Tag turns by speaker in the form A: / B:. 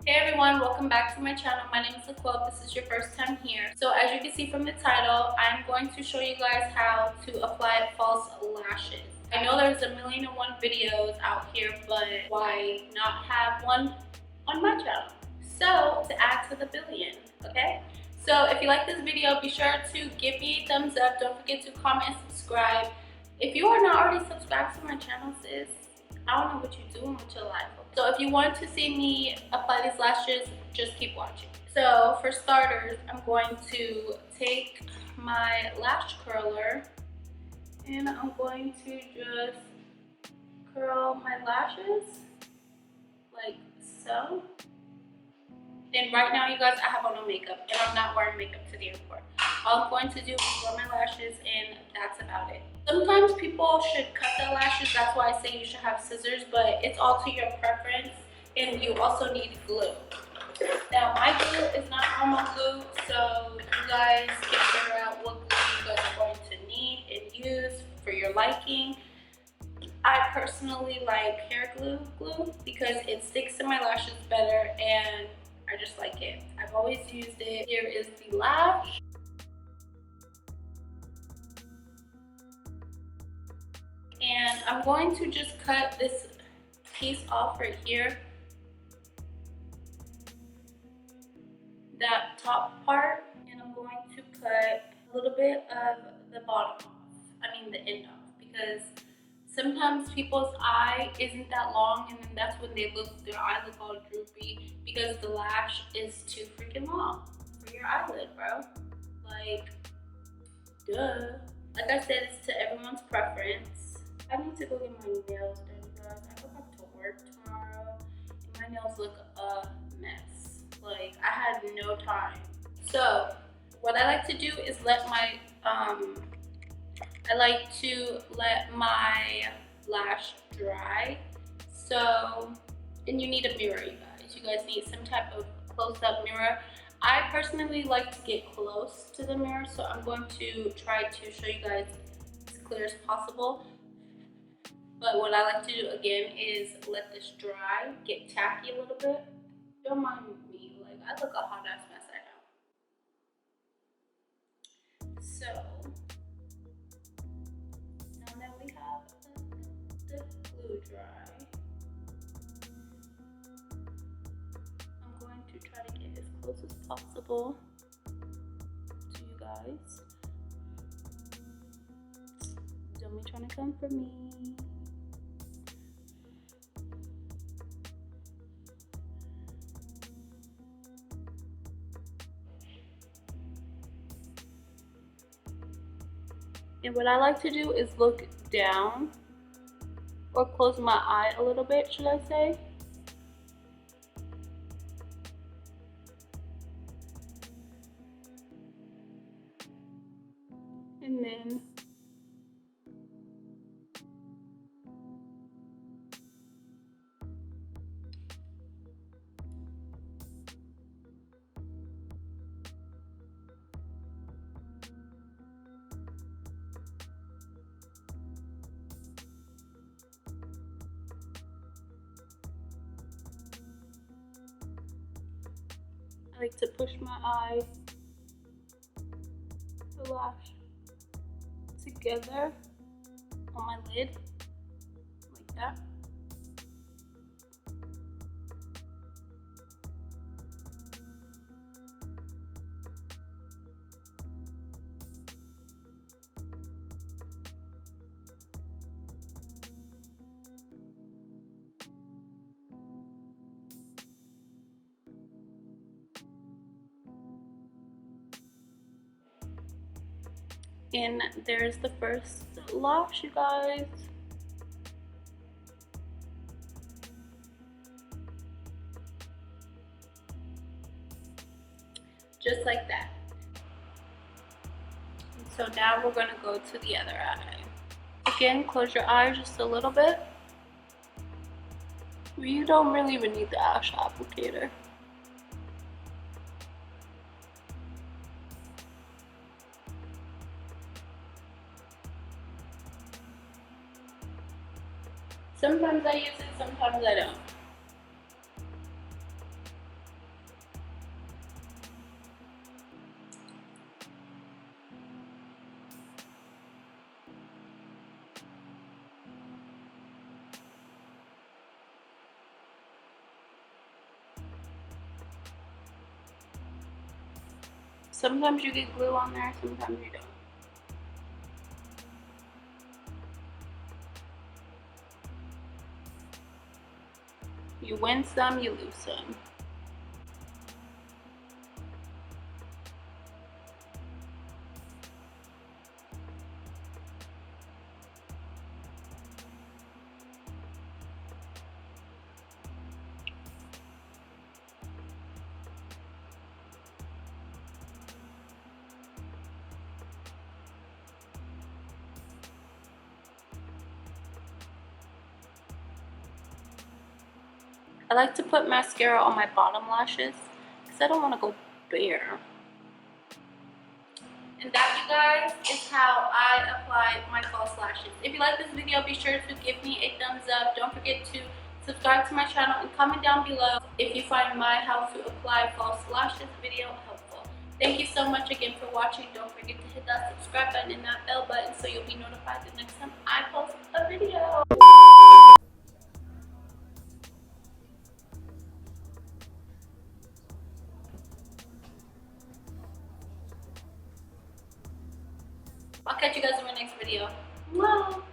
A: Hey everyone, welcome back to my channel. My name is Laquelle. If this is your first time here. So as you can see from the title, I'm going to show you guys how to apply false lashes. I know there's a million and one videos out here, but why not have one on my channel? So to add to the billion, okay? So if you like this video, be sure to give me a thumbs up. Don't forget to comment and subscribe. If you are not already subscribed to my channel, sis, I don't know what you're doing with your life. So if you want to see me apply these lashes, just keep watching. So for starters, I'm going to take my lash curler and I'm going to just curl my lashes like so. And right now, you guys, I have on no makeup and I'm not wearing makeup to the airport. All I'm going to do is wear my lashes and that's about it. Sometimes people should cut their lashes. That's why I say you should have scissors, but it's all to your preference. And you also need glue. Now, my glue is not normal glue, so you guys can figure out what glue you guys are going to need and use for your liking. I personally like hair glue because it sticks to my lashes better and I just like it. I've always used it. Here is the lash. And I'm going to just cut this piece off right here. That top part. And I'm going to cut a little bit of the bottom off. I mean the end off. Because sometimes people's eye isn't that long and then that's when their eye look all droopy because the lash is too freaking long for your eyelid, bro. Like, duh. Like I said, it's to everyone's preference. I need to go get my nails done, guys. I go back to work tomorrow and my nails look a mess. Like, I had no time. So, what I like to do is let my lash dry. So, and you need a mirror, you guys. You guys need some type of close-up mirror. I personally like to get close to the mirror, so I'm going to try to show you guys as clear as possible. But what I like to do again is let this dry, get tacky a little bit. Don't mind me, like I look a hot ass mess, I know. So now that we have the glue dry, I'm going to try to get as close as possible to you guys. Don't be trying to come for me. And what I like to do is look down or close my eye a little bit, should I say. And then I like to push my eye, the lash together on my lid, like that. And there's the first lash, you guys. Just like that. And so now we're gonna go to the other eye. Again, close your eyes just a little bit. You don't really even need the lash applicator. Sometimes I use it, sometimes I don't. Sometimes you get glue on there, sometimes you don't. You win some, you lose some. I like to put mascara on my bottom lashes because I don't want to go bare. And that, you guys, is how I apply my false lashes. If you like this video, be sure to give me a thumbs up. Don't forget to subscribe to my channel and comment down below if you find my how to apply false lashes video helpful. Thank you so much again for watching. Don't forget to hit that subscribe button and that bell button so you'll be notified the next time I post a video. I'll catch you guys in my next video. Mwah.